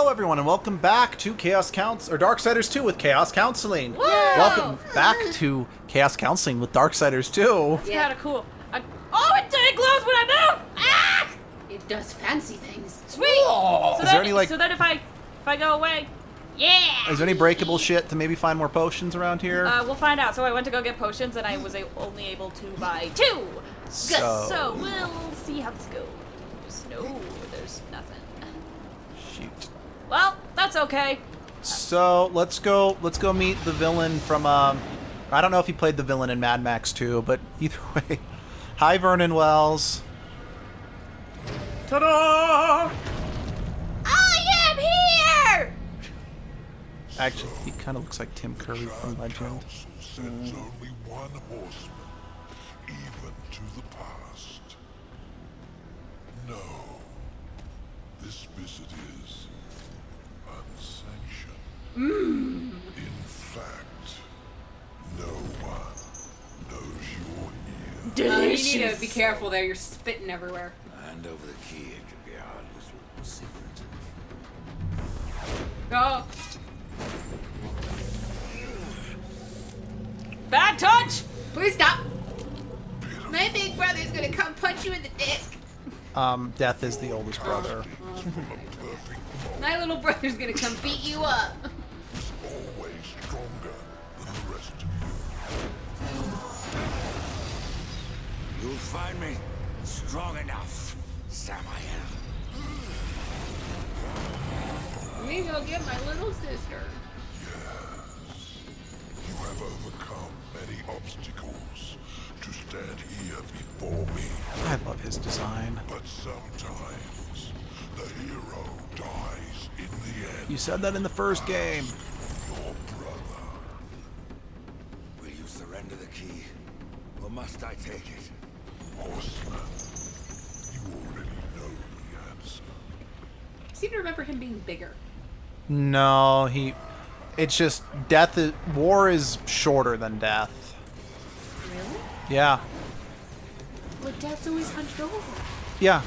Hello everyone and welcome back to Darksiders 2 with Chaos Counseling. Whoa! Welcome back to Chaos Counseling with Darksiders 2. It's kind of cool. It glows when I move! Ah! It does fancy things. Sweet! Whoa. Is there any, like- So then if I go away, yeah! Is there any breakable shit to maybe find more potions around here? We'll find out. So I went to go get potions and I was only able to buy 2! So we'll see how this goes. No, there's nothing. Shoot. Well, that's okay. So let's go meet the villain from I don't know if he played the villain in Mad Max 2, but either way. Hi Vernon Wells. Ta-da! I am here! Actually, he kind of looks like Tim Curry from Legend. Sends only one horseman, even to the past. No, this visit is unsanctioned. In fact, no one knows you're here. You need to be careful there. You're spitting everywhere. Hand over the key. It could be our little secret. Go. Bad touch! Please stop. My big brother's gonna come punch you in the dick. Death is the oldest brother. My little brother's gonna come beat you up. Always stronger than the rest of you. You'll find me strong enough, Samael. Maybe I'll get my little sister. You have overcome many obstacles to stand here before me. I love his design. But sometimes the hero dies in the end. You said that in the first game. Your brother. Will you surrender the key, or must I take it? Horseman, you already know the answer. I seem to remember him being bigger. No, it's just war is shorter than death. Really? Yeah. But Death's always hunched over. Yeah.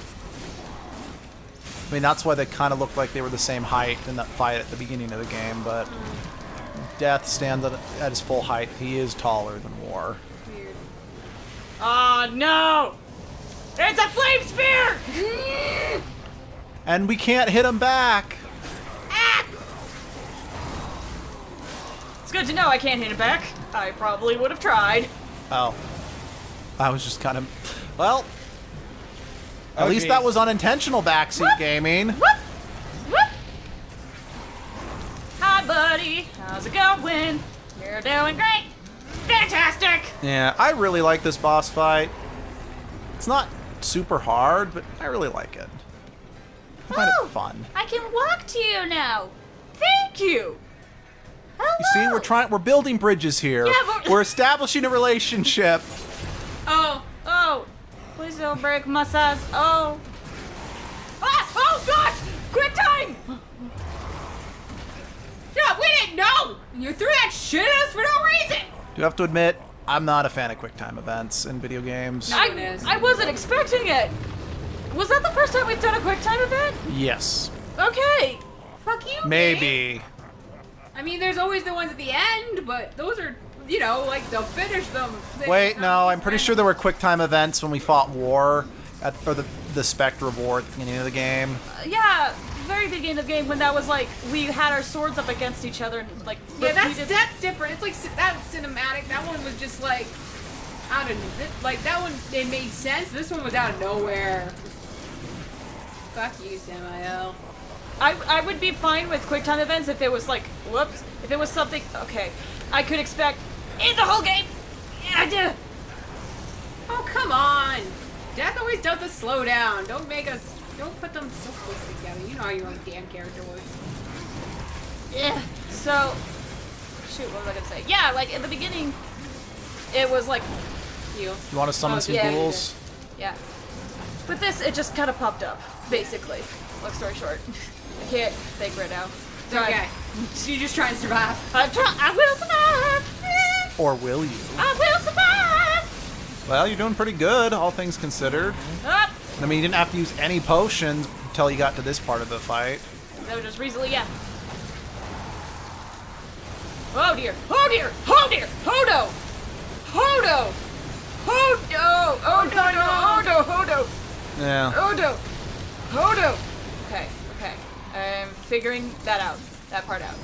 I mean, that's why they kind of looked like they were the same height in that fight at the beginning of the game, but Death stands at his full height. He is taller than War. Weird. Oh no! It's a flame spear! And we can't hit him back. Ah! It's good to know I can't hit it back. I probably would have tried. Oh. I was just kind of... Well, at Oh, least geez. that was unintentional backseat gaming. Whoop! Whoop! Hi, buddy. How's it going? You're doing great. Fantastic! Yeah, I really like this boss fight. It's not super hard, but I really like it. I find it fun. I can walk to you now. Thank you. Hello. You see, we're building bridges here. Yeah, but- We're establishing a relationship. Oh. Please don't break my size. Oh. Ah! Oh, God! Quick time! Yeah, we didn't know! You threw that shit at us for no reason! Do have to admit, I'm not a fan of QuickTime events in video games. No. It is. I wasn't expecting it. Was that the first time we've done a quick time event? Yes. Okay. Fuck you, Maybe. I mean, there's always the ones at the end, but those are, like, they'll finish them. Wait, no, I'm pretty sure there were QuickTime events when we fought War, or the Spectre War at the beginning of the game. Yeah, very beginning of the game when that was like, we had our swords up against each other and like... Yeah, repeated- that's different. It's like, that's cinematic. That one was just like, out of, like, that one, it made sense. This one was out of nowhere. Fuck you, Samael. I would be fine with quick time events if it was like, whoops, if it was something, okay, I could expect in the whole game. Yeah, I do. Oh, come on. Death always does the slow down. Don't put them so close together. You know how your own damn character was. Yeah. So, shoot, what was I gonna say? Yeah, like in the beginning, it was like, You. You want to summon Oh, some yeah, you ghouls? yeah. But this, it just kind of popped up, basically. Long story short. I can't think right now. It's okay. You just try and survive. I will survive. Or will you? I will survive. Well, you're doing pretty good, all things considered. Up. I mean, you didn't have to use any potions until you got to this part of the fight. No, just recently, yeah. Oh dear! Oh dear! Oh dear! Hodo! Hodo! Hodo! Oh no no! Hodo! Hodo! Yeah. Hodo! Hodo! Okay, okay. I'm figuring that out. That part out.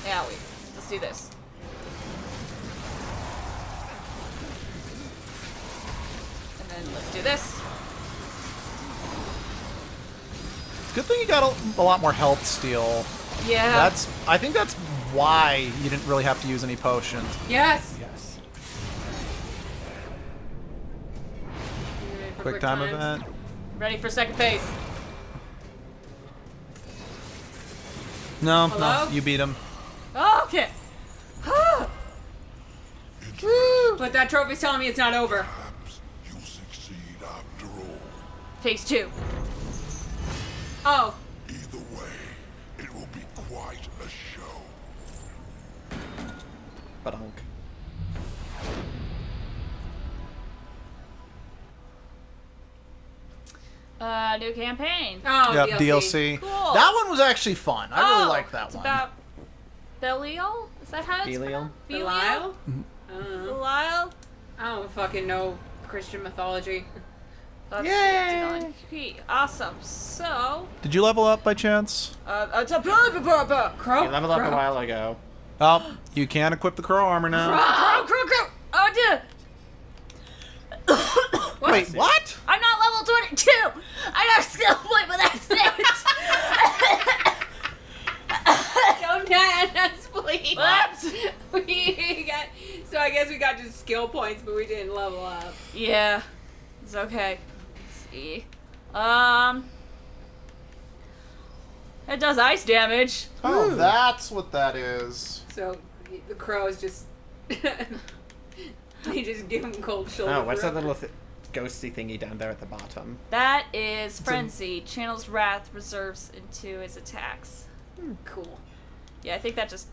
Yeah, wait. Let's do this. And then let's do this. Good thing you got a lot more health steal. Yeah. I think that's why you didn't really have to use any potions. Yes. Yes. Ready for Quick time times? event. Ready for second phase. No, Hello? no, you beat him. Okay. But that trophy's telling me it's not over. Perhaps you'll succeed after all. Phase 2. Oh. Either way, it will be quite a show. Badunk. New campaign. Oh, Yep, DLC. Cool. That one was actually fun. I really liked that it's one. about Belial? Is that how it's Belial? pronounced? Belial? I don't know. Belial? I don't fucking know Christian mythology. That's Yay! Awesome. So, Did you level up by chance? it's a crow. Crow? You leveled up a while ago. Oh, you can equip the crow armor now. Crow. Oh, dear. Wait, what? I'm not level 22. I got a skill point, but that's it. Don't die on us, please. What? We got, so I guess we got just skill points, but we didn't level up. Yeah, it's okay. Let's see. It does ice damage. Oh, that's what that is. So the crows just, they just give him cold shoulder. Oh, what's that for- little ghosty thingy down there at the bottom? That is frenzy. Channels wrath reserves into his attacks. Cool. Yeah, I think that just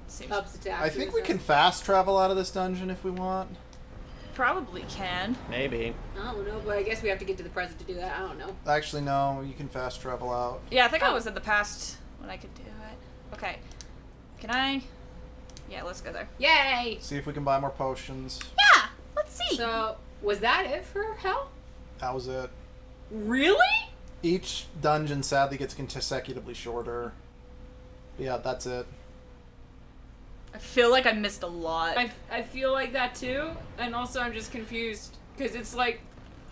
seems Ups attack. I think we can fast travel out of this dungeon if we want. probably can. Maybe. I don't know, but I guess we have to get to the present to do that. I don't know. Actually, no, you can fast travel out. Yeah, I think I Oh. was in the past when I could do it. Okay. Can I? Yeah, let's go there. Yay! See if we can buy more potions. Yeah, let's see. So, was that it for hell? That was it. Really? Each dungeon sadly gets consecutively shorter. But yeah, that's it. I feel like I missed a lot. I feel like that too, and also I'm just confused because it's like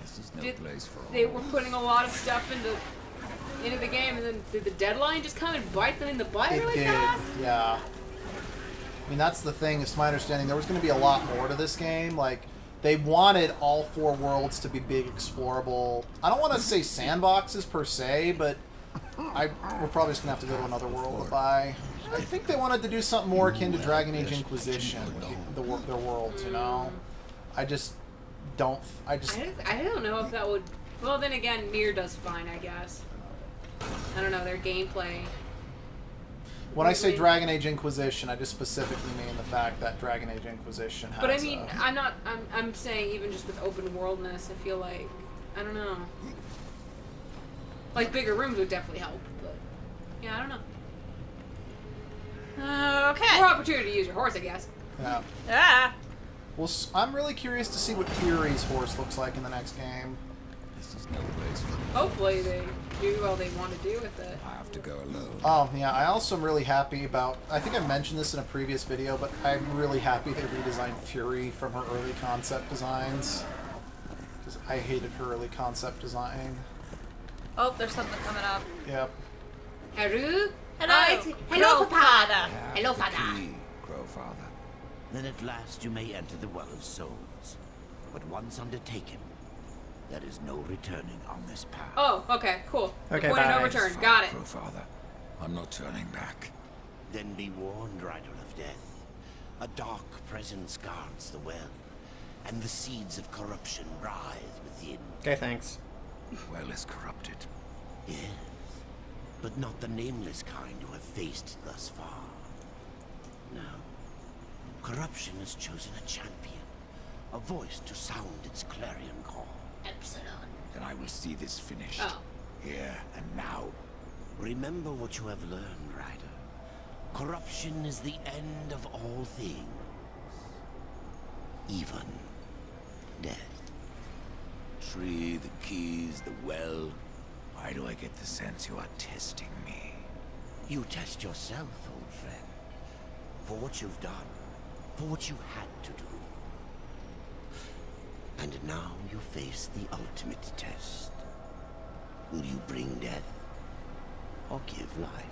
This is no Did- place for they all. were putting a lot of stuff into the game, and then did the deadline just come and bite them in the butt It really did, fast? yeah. I mean, that's the thing, is to my understanding, there was going to be a lot more to this game. Like, they wanted all 4 worlds to be big, explorable. I don't want to say sandboxes per se, but we're probably just going to have to go to another world to buy. I think they wanted to do something more akin to Dragon Age Inquisition, their worlds, you know? I just don't... I don't know if that would. Well, then again, Nier does fine, I guess. I don't know their gameplay. When I say Dragon Age Inquisition, I just specifically mean the fact that Dragon Age Inquisition has But I mean, I'm saying even just with open worldness, I feel like I don't know. Like bigger rooms would definitely help, but yeah, I don't know. Okay. More opportunity to use your horse, I guess. Yeah. Ah. Well, I'm really curious to see what Fury's horse looks like in the next game. This is no place for me. Hopefully they do all they want to do with it. I have to go alone. Oh, yeah, I also am really happy about... I think I mentioned this in a previous video, but I'm really happy they redesigned Fury from her early concept designs. Because I hated her early concept design. Oh, there's something coming up. Yep. Haru? Hello. Hello, Papa. Have Hello, the Father. key, Crow Father. Then at last you may enter the Well of Souls. But once undertaken, there is no returning on this path. Oh, okay, cool. Okay, Point of no bye. return. Got it. Crow Father, I'm not turning back. Then be warned, Rider of Death. A dark presence guards the well, and the seeds of corruption writhe within. Okay, thanks. Well is corrupted. Yes, but not the nameless kind who have faced it thus far. No. Corruption has chosen a champion, a voice to sound its clarion call. Epsilon. Then I will see this finished. Oh. Here and now. Remember what you have learned, Ryder. Corruption is the end of all things. Even death. Tree, the keys, the well. Why do I get the sense you are testing me? You test yourself, old friend. For what you've done. For what you had to do. And now you face the ultimate test. Will you bring death? Or give life?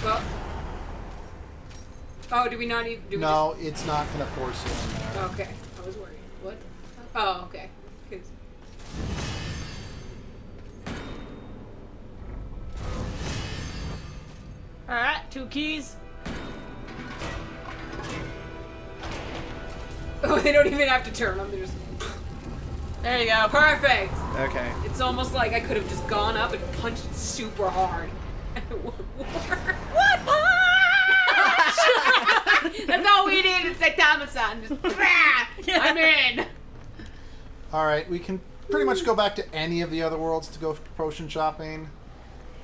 Well. Oh, do we not even? Do we No, it's not going to force you in there. Just, okay, I was worried. What? Oh, okay. 'Cause- Alright, 2 keys. Oh, they don't even have to turn them. They're just There you go. perfect. Okay. It's almost like I could have just gone up and punched it super hard. And it would work. What punch? That's all we need. It's like Thomason. Just I'm in. All right, we can pretty much go back to any of the other worlds to go potion shopping.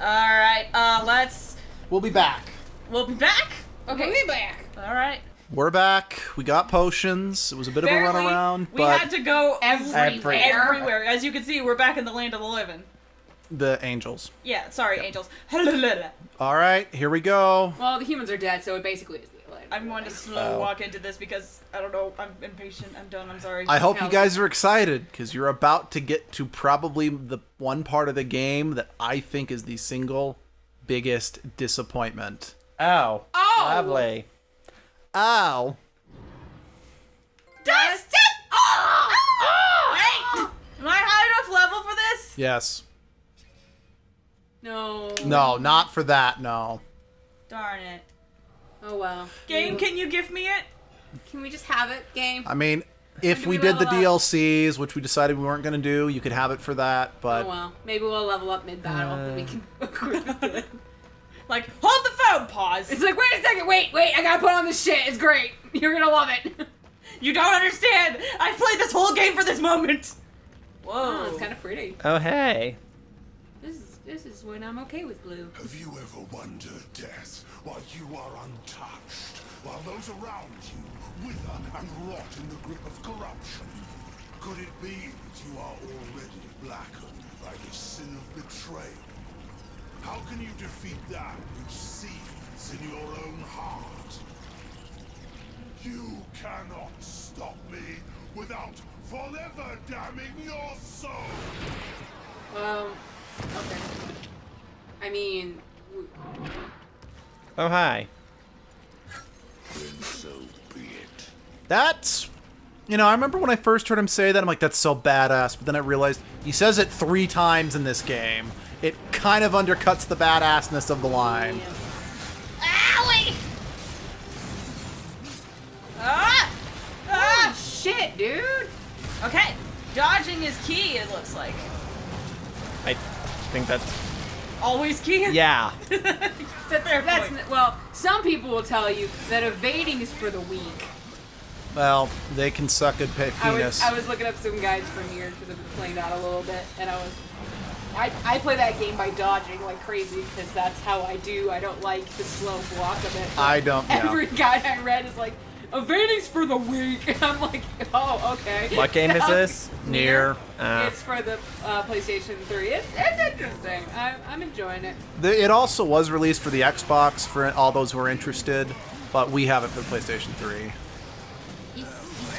Alright, let's... We'll be back. We'll be back? Okay, we back. Alright. We're back. We got potions. It was a bit of a Barely. runaround, We but had to go Everywhere. everywhere. As you can see, we're back in the land of the living. the angels. Yeah, sorry, angels. All right, here we go. Well, the humans are dead, so it basically is the Atlantic. I'm going to slow walk into this because, I don't know, I'm impatient. I'm done. I'm sorry. I hope you guys are excited because you're about to get to probably the one part of the game that I think is the single biggest disappointment. Oh. Oh! Lovely. Ow. Dust! Oh! Wait! Am I high enough level for this? Yes. No. No, not for that, no. Darn it. Oh well. Game, can you give me it? Can we just have it, game? I mean, if do we we did the level up? DLCs, which we decided we weren't going to do, you could have it for that, but... Oh well. Maybe we'll level up mid-battle and we can equip it. Like, hold the phone, pause. It's like, wait a second, wait, I gotta put on this shit. It's great. You're gonna love it. You don't understand. I played this whole game for this moment. Oh, Whoa. it's kind of pretty. Oh, hey. This is when I'm okay with blue. Have you ever wondered, Death, why you are untouched, while those around you wither and rot in the grip of corruption? Could it be that you are already blackened by the sin of betrayal? How can you defeat that which seethes in your own heart? You cannot stop me without forever damning your soul! Okay. I mean, Oh, hi. Then so be it. That's... You know, I remember when I first heard him say that, I'm like, that's so badass, but then I realized he says it 3 times in this game. It kind of undercuts the badassness of the line. Owie! Ah! holy shit, dude. Okay, dodging is key, it looks like. I think that's... Always key? Yeah. That's well, some people will tell you that evading is for the weak. Well, they can suck a penis. I was looking up some guides from here because I've been playing that a little bit, and I play that game by dodging like crazy because that's how I do. I don't like the slow block of it. I don't know. Every guide I read is like, evading's for the weak. And I'm like, oh, okay. What game is Sounds- this? Near. It's for the PlayStation 3. It's interesting. I'm enjoying it. It also was released for the Xbox for all those who are interested, but we have it for the PlayStation 3. It's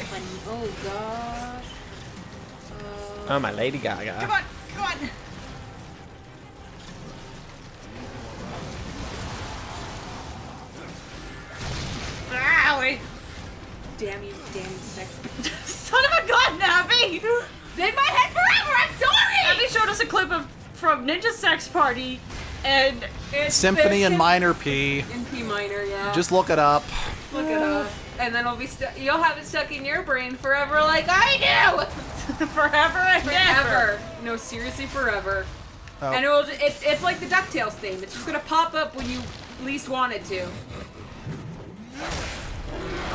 funny. Oh gosh. Oh, my Lady Gaga. Come on, come on. Owie! Damn you, sex. Son of a gun, Abby! It's in my head forever. I'm sorry. Abby showed us a clip from Ninja Sex Party, and It's Symphony the in minor P. In P minor, yeah. Just look it up. look it up, and then it'll be you'll have it stuck in your brain forever, like I do. forever and ever. Forever. No, seriously, forever. Oh. And it's like the DuckTales thing. It's just gonna pop up when you least want it to.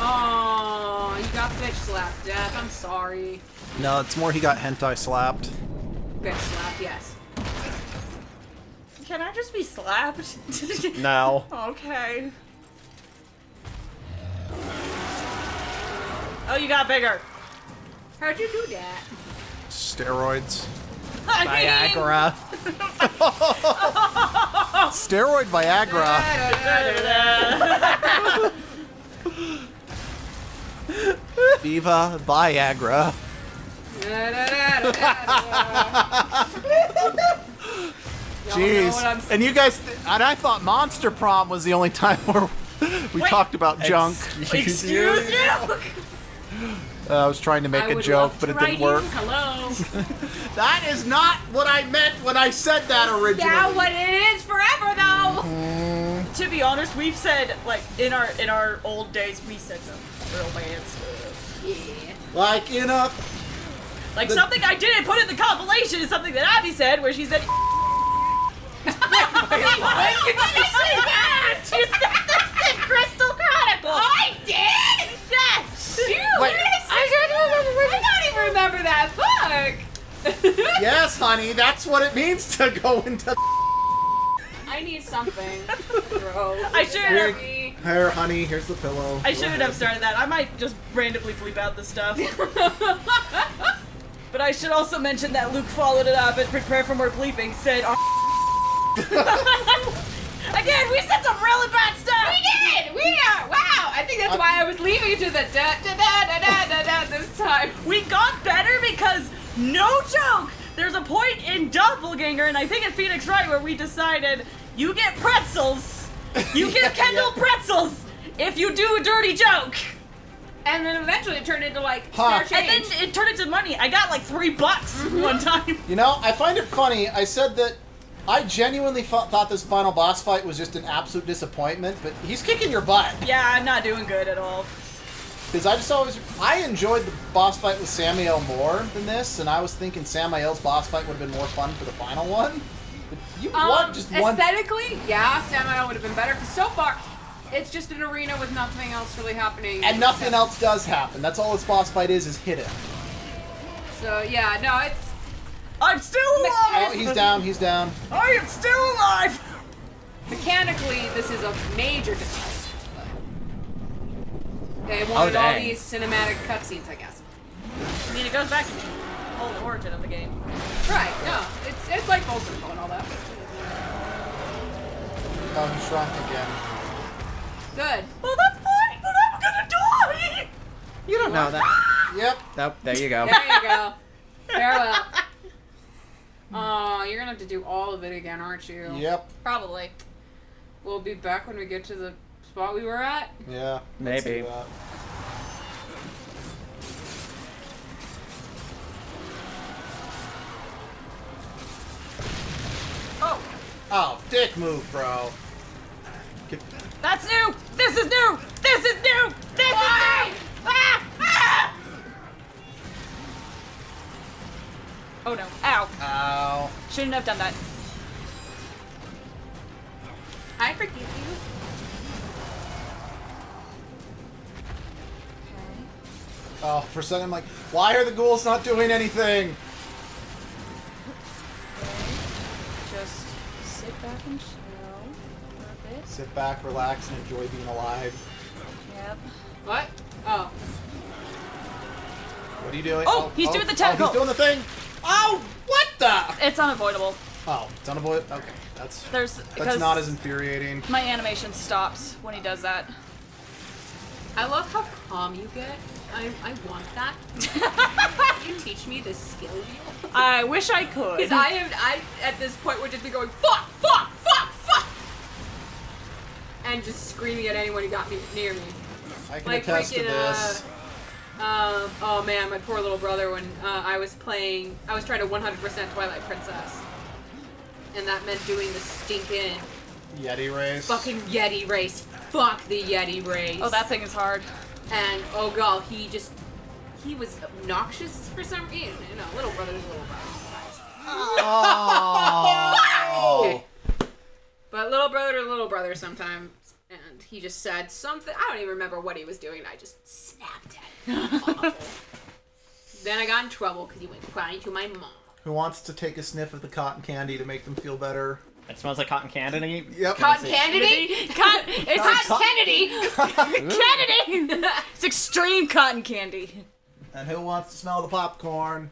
Oh, you got bitch slapped, Death. I'm sorry. No, it's more he got hentai slapped. Get slapped, yes. Can I just be slapped? No. Okay. Oh, you got bigger. How'd you do that? Steroids. I mean- Viagra. Steroid Viagra. Viva Viagra. Jeez. And you guys, and I thought Monster Prom was the only time where we Wait. talked about junk. Excuse you? I was trying to make a joke, but it didn't work. Hello. That is not what I meant when I said that originally. That's what it is forever, though. To be honest, we've said, like, in our old days, we said some real bad stuff. Yeah. Like in a. Like, something I didn't put in the compilation is something that Abby said, where she said... When did you say that? You said this in Crystal Chronicle! I did? Yes! Dude, Wait. I don't even remember that. Fuck. Yes, honey, that's what it means to go into. I need something. Bro. I should have... Here, honey, here's the pillow. I shouldn't have started that. I might just randomly bleep out the stuff. But I should also mention that Luke followed it up and prepare for more bleeping, said... Again, we said some really bad stuff! We did! We are! Wow! I think that's why I was leaving to the da-da-da-da-da-da this time. We got better because, no joke, there's a point in Doppelganger, and I think in Phoenix Wright, where we decided you get pretzels, you give Kendall pretzels if you do a dirty joke. And then eventually it turned into like Huh. spare And then change. it turned into money. I got like $3 one time. You know, I find it funny. I said that I genuinely thought this final boss fight was just an absolute disappointment, but he's kicking your butt. Yeah, I'm not doing good at all. Because I enjoyed the boss fight with Samael more than this, and I was thinking Samael's boss fight would have been more fun for the final one. But you won just one. Aesthetically, yeah, Samuel would have been better, because so far, it's just an arena with nothing else really happening. And nothing else does happen. That's all this boss fight is hit him. So, yeah, no, it's... I'm still Oh, alive! he's down, he's down. I am still alive! Mechanically, this is a major disappointment. They wanted all dang. these cinematic cutscenes, I guess. I mean, it goes back to the whole origin of the game. Right, no, it's like full circle and all that. Oh, he shrunk again. Good. Well, that's fine, but I'm gonna die! You don't know that. Yep. Nope, there you go. There you go. Farewell. Oh, you're gonna have to do all of it again, aren't you? Yep. Probably. We'll be back when we get to the spot we were at. Yeah. let's Maybe. do that. Oh, Oh, dick move, bro. that's new! This is new! This is new! This is new! Ah! Ah! Oh no. Ow. Ow. Shouldn't have done that. I forgive you. Oh, for a second I'm like, why are the ghouls not doing anything? Just sit back and chill for a bit. Sit back, relax, and enjoy being alive. Yep. What? Oh. What are you doing? Oh, he's doing the tentacle. Oh, he's doing the thing. Oh, what the? It's unavoidable. Oh, it's unavoidable. Okay, that's That's not as infuriating. my animation stops when he does that. I love how calm you get. I want that. Can you teach me this skill wheel? I wish I could. Because I at this point would just be going fuck, fuck, fuck, fuck, and just screaming at anyone who got me near me. I can Like attest to freaking, this. Oh man, my poor little brother when I was trying to 100% Twilight Princess. And that meant doing the stinking Yeti race. fucking Yeti race. Fuck the Yeti race. Oh, that thing is hard. And oh god, he was obnoxious for some reason. You know, little brother's little brother. Oh. But little brother sometimes, and he just said something. I don't even remember what he was doing. I just snapped at him. Awful. Then I got in trouble because he went crying to my mom. Who wants to take a sniff of the cotton candy to make them feel better? It smells like cotton candy. Yep. Cotton Kennedy? It's Cotton Kennedy! Kennedy! It's extreme cotton candy. And who wants to smell the popcorn?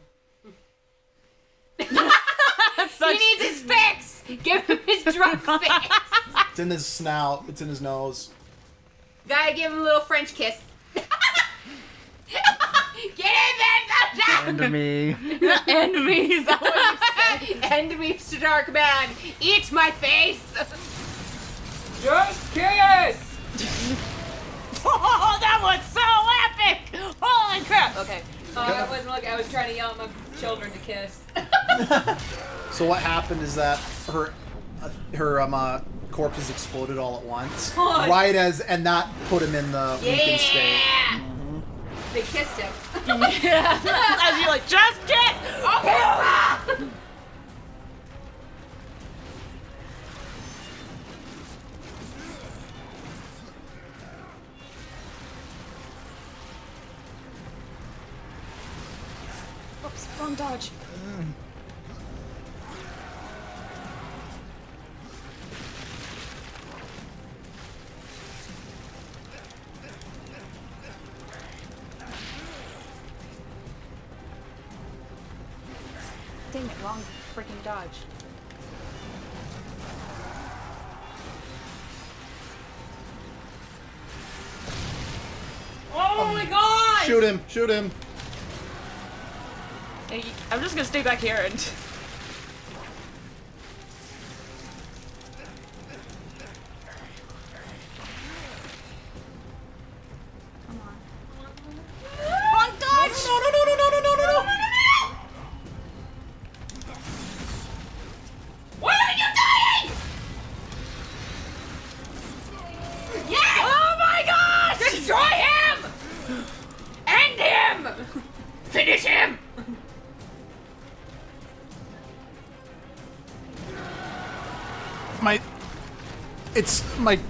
He needs his fix! Give him his drunk fix! It's in his snout. It's in his nose. Gotta give him a little French kiss. Get in there, And me. Enemies. End me, Mr. Dark Man! Eat my face! Just kiss! Oh, that was so epic! Holy crap! Okay. I wasn't looking, I was trying to yell at my children to kiss. So what happened is that her corpses exploded all at once, Oh. right and that put him in the weakened state. Yeah! They kissed him. As you're like, just kiss! Okay! Oops, wrong dodge. Dang it, wrong freaking dodge. Oh my god! Shoot him! Shoot him! Hey, I'm just gonna stay back here and... Come on. Wrong dodge! No! Why are you dying? Yes! Oh my gosh! Destroy him! End him! Finish him!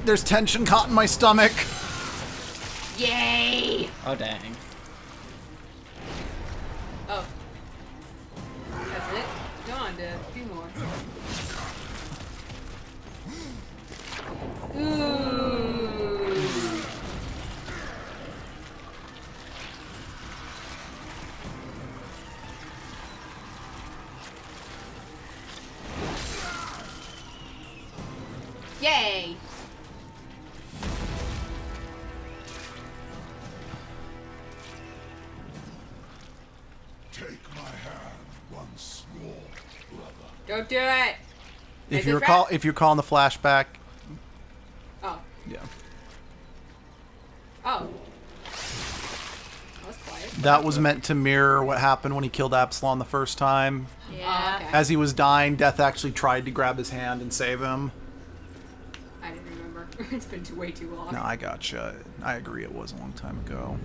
There's tension caught in my stomach. Yay! Oh dang. Oh. That's it? Go on to a few more. Ooh. Yay! Take my hand once more, brother. Don't do it! If Is you it recall, red? if you recall in the flashback, Oh. yeah, Oh. That was quiet. that was meant to mirror what happened when he killed Absalom the first time. Oh, okay. As he was dying, Death actually tried to grab his hand and save him. I didn't remember. It's been way too long. No, I gotcha. I agree, it was a long time ago.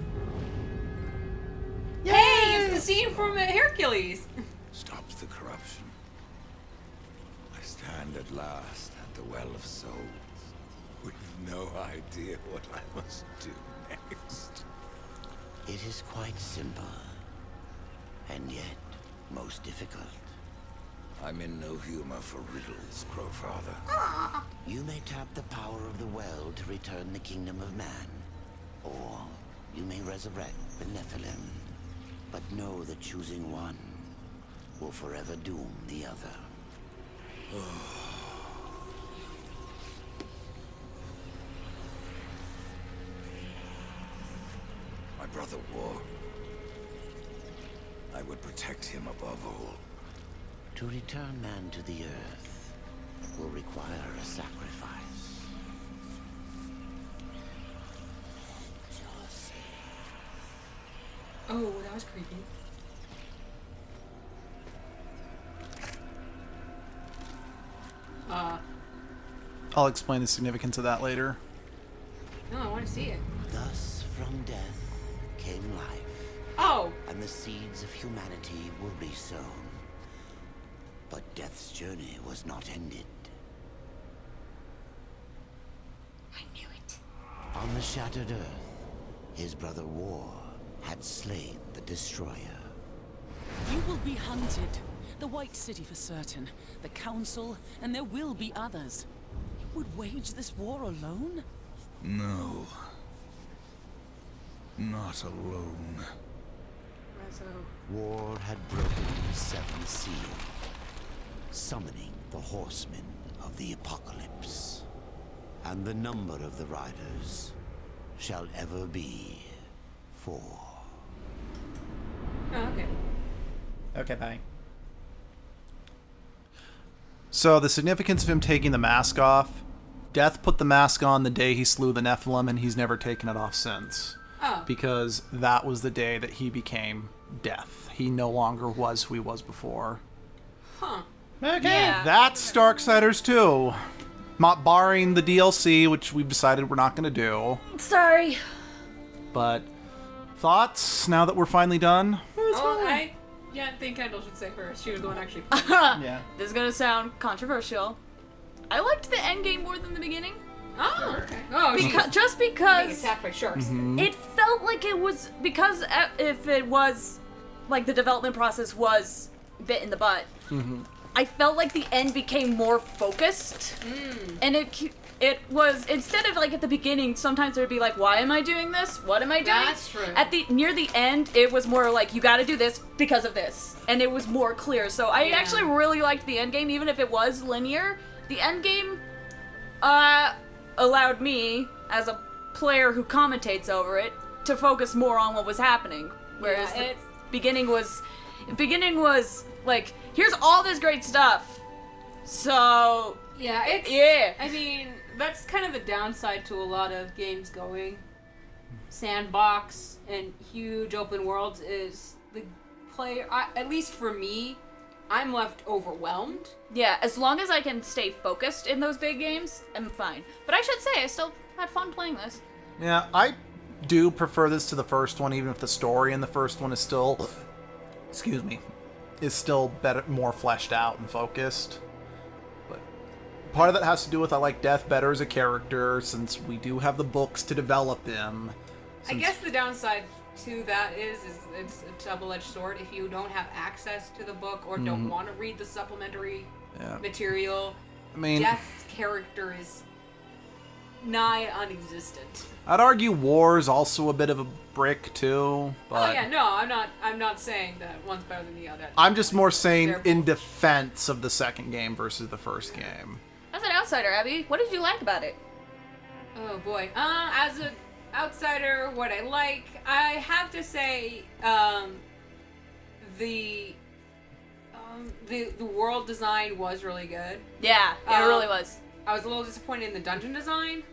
Hey, it's the scene from Hercules. Stop the corruption. I stand at last at the Well of Souls, with no idea what I must do next. It is quite simple, and yet most difficult. I'm in no humor for riddles, Crowfather. You may tap the power of the well to return the kingdom of man, or you may resurrect the Nephilim. But know that choosing one will forever doom the other. My brother War. I would protect him above all. To return man to the earth will require a sacrifice. Oh, that was creepy. I'll explain the significance of that later. No, I want to see it. Thus from death came life, Oh! and the seeds of humanity were resown. But death's journey was not ended. I knew it. On the shattered earth, his brother War had slain the destroyer. You will be hunted, The White City for certain, the Council, and there will be others. You would wage this war alone? No. Not alone. War had broken the seventh seal, summoning the horsemen of the apocalypse. And the number of the riders shall ever be 4. Oh, okay. Okay, bye. So the significance of him taking the mask off, Death put the mask on the day he slew the Nephilim, and he's never taken it off since. Oh. Because that was the day that he became Death. He no longer was who he was before. Huh. Okay. Yeah. That's Darksiders 2. Not barring the DLC, which we've decided we're not going to do. Sorry. But thoughts now that we're finally done? I think Kendall should say first. She was the one actually. Yeah. This is gonna sound controversial. I liked the end game more than the beginning. Oh, okay. Oh, Just being because attacked by sharks. it felt like it was, because if it was, like, the development process was bit in the butt, I felt like the end became more focused. And it was, instead of, like, at the beginning, sometimes there'd be like, why am I doing this? What am I doing? That's true. Near the end, it was more like, you gotta do this because of this. And it was more clear. So I actually really liked the end game, even if it was linear. The end game, allowed me, as a player who commentates over it, to focus more on what was happening. Whereas the beginning was like, here's all this great stuff. So I mean, that's kind of the downside to a lot of games going sandbox and huge open worlds is the player, at least for me, I'm left overwhelmed. Yeah, as long as I can stay focused in those big games, I'm fine. But I should say, I still had fun playing this. Yeah, I do prefer this to the first one, even if the story in the first one is still, is still better, more fleshed out and focused. But part of that has to do with I like Death better as a character, since we do have the books to develop him. I guess the downside to that is it's a double-edged sword. If you don't have access to the book or don't want to read the supplementary material, I mean, Death's character is nigh non-existent. I'd argue War is also a bit of a brick too, but Oh yeah, no, I'm not saying that one's better than the other. I'm just more saying They're in both- defense of the second game versus the first game. As an outsider, Abby, what did you like about it? Oh boy. As an outsider, what I like, I have to say, the world design was really good. Yeah, it really was. I was a little disappointed in the dungeon design.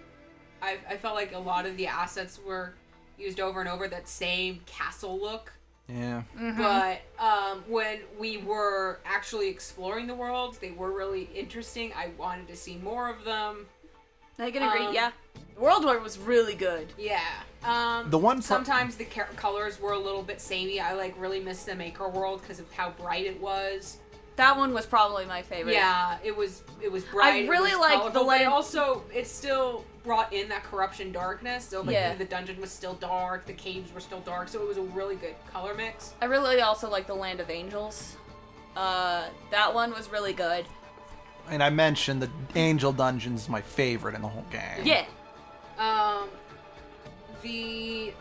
I felt like a lot of the assets were used over and over, that same castle look. Yeah. But when we were actually exploring the worlds, they were really interesting. I wanted to see more of them. I can agree, yeah. The world war was really good. Yeah. The one sometimes the colors were a little bit samey. I really missed the Maker world because of how bright it was. That one was probably my favorite. Yeah, it was bright. I really liked the but land. also, it still brought in that corruption darkness. So the dungeon was still dark, the caves were still dark. So it was a really good color mix. I really also liked the Land of Angels. That one was really good. And I mentioned the Angel Dungeon's my favorite in the whole game. Yeah. The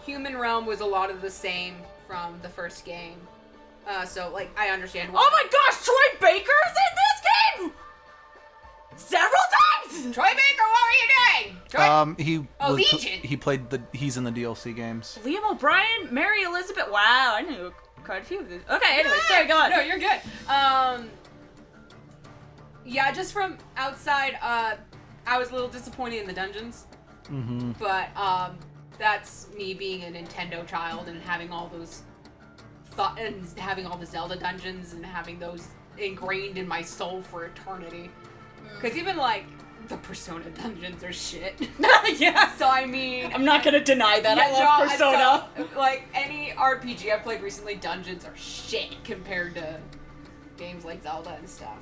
human realm was a lot of the same from the first game. So, I understand why. Oh my gosh, Troy Baker's in this game! Several times! Troy Baker, what were you doing? Troy? Legion. He's in the DLC games. Liam O'Brien, Mary Elizabeth. Wow, I knew quite a few of these. Okay, anyway, sorry, go on. No, you're good. Yeah, just from outside, I was a little disappointed in the dungeons. But, that's me being a Nintendo child and having all those and having all the Zelda dungeons and having those ingrained in my soul for eternity. Because even, the Persona dungeons are shit. Yeah. So, I mean... I'm not gonna deny that. I love Persona. So, any RPG I've played recently, dungeons are shit compared to games like Zelda and stuff.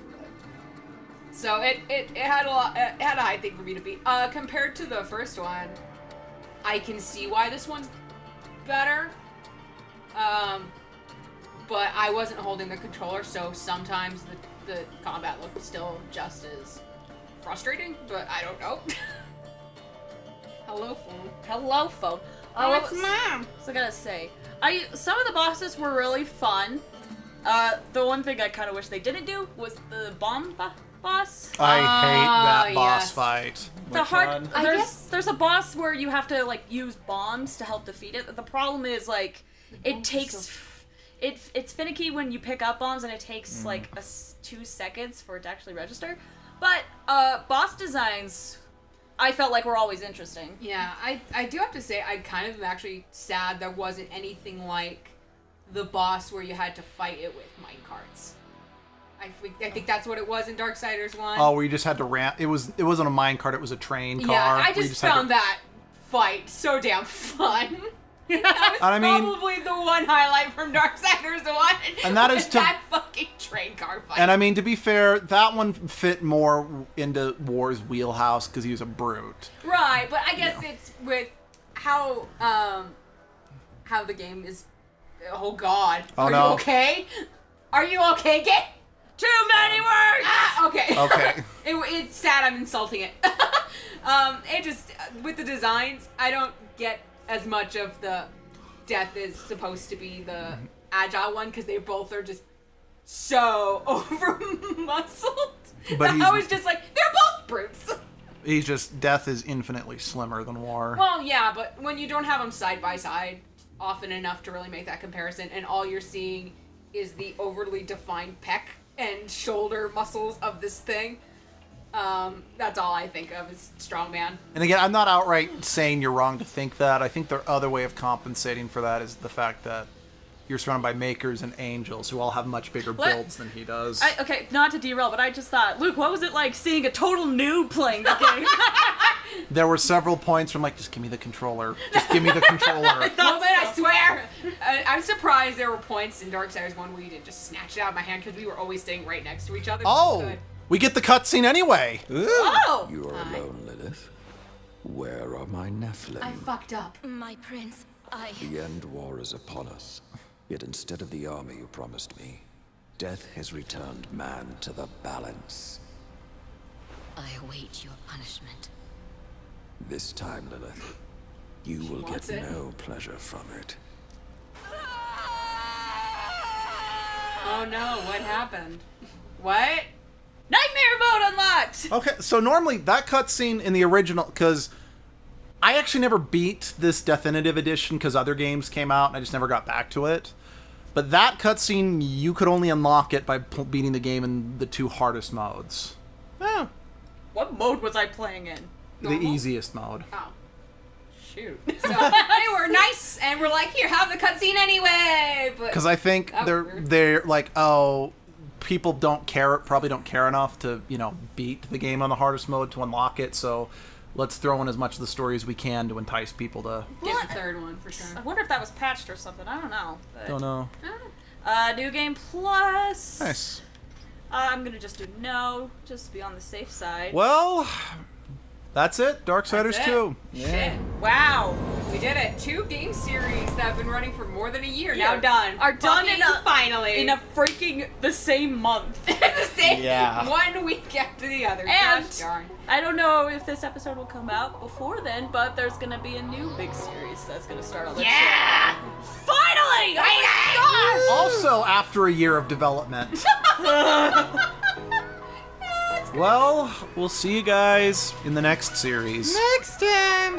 So, it had it had a high thing for me to beat. Compared to the first one, I can see why this one's better. but I wasn't holding the controller, so sometimes the combat looked still just as frustrating, but I don't know. Hello, phone. Hello, phone. Oh, what it's was- Mom. So I gotta say, some of the bosses were really fun. The one thing I kind of wish they didn't do was the bomb boss. I hate that boss yes. fight. The Which hard. one? There's a boss where you have to like use bombs to help defeat it. The problem is like it takes. It's finicky when you pick up bombs and it takes like 2 seconds for it to actually register. But boss designs, I felt like were always interesting. Yeah, I do have to say, I kind of am actually sad there wasn't anything like the boss where you had to fight it with minecarts. I think that's what it was in Darksiders 1. Oh, where you just had to ramp. It wasn't a minecart. It was a train car. yeah, I where you just had to- found that fight so damn fun. That was I mean- probably the one highlight from Darksiders 1. And that is was to- that fucking train car fight. And I mean, to be fair, that one fit more into War's wheelhouse because he was a brute. Right, but I guess it's with how the game is. Oh God! Oh, Are no. you okay? Are you okay, Gay? Too many words. Ah, okay. Okay. It's sad. I'm insulting it. It just with the designs, I don't get as much of the death is supposed to be the agile one because they both are just so over muscled. But I he's- was just like, they're both brutes. He's just Death is infinitely slimmer than War. Well, yeah, but when you don't have them side by side often enough to really make that comparison, and all you're seeing is the overly defined pec and shoulder muscles of this thing, that's all I think of is strongman. And again, I'm not outright saying you're wrong to think that. I think the other way of compensating for that is the fact that you're surrounded by makers and angels who all have much bigger What? builds than he does. Okay, not to derail, but I just thought, Luke, what was it like seeing a total noob playing the game? There were several points from like, just give me the controller. Just give me the controller. Well, but I swear, I'm surprised there were points in Darksiders 1 where you didn't just snatch it out of my hand because we were always staying right next to each other. Oh, Good. we get the cutscene anyway. Oh! You are alone, Lilith. Where are my Nephilim? I fucked up. My prince, The end war is upon us. Yet instead of the army you promised me, death has returned man to the balance. I await your punishment. This time, Lilith, you will get wants it. no pleasure from it. Oh no, what happened? What? Nightmare mode unlocked! Okay, so normally that cutscene in the original, because I actually never beat this Definitive Edition because other games came out and I just never got back to it. But that cutscene, you could only unlock it by beating the game in the 2 hardest modes. Oh. What mode was I playing in? The Normal? easiest mode. Oh. Shoot. So they were nice and we're like, here, have the cutscene anyway. But Because I think That was weird. they're like, oh, people probably don't care enough to, beat the game on the hardest mode to unlock it, so let's throw in as much of the story as we can to entice people to... get the third one for sure. I wonder if that was patched or something. I don't know. But, Don't know. New Game Plus. Nice. I'm gonna just do no, just to be on the safe side. Well, that's it. Darksiders That's it. 2. Shit. Wow. We did it. 2 game series that have been running for more than a year Yeah. now done. Are done Fucking in a- finally. In a freaking the same month. the same Yeah. one week after the other. And Gosh darn. I don't know if this episode will come out before then, but there's gonna be a new big series that's gonna start on the Yeah! Finally! Oh my Also, after a year of development. Well, we'll see you guys in the next series. Next time.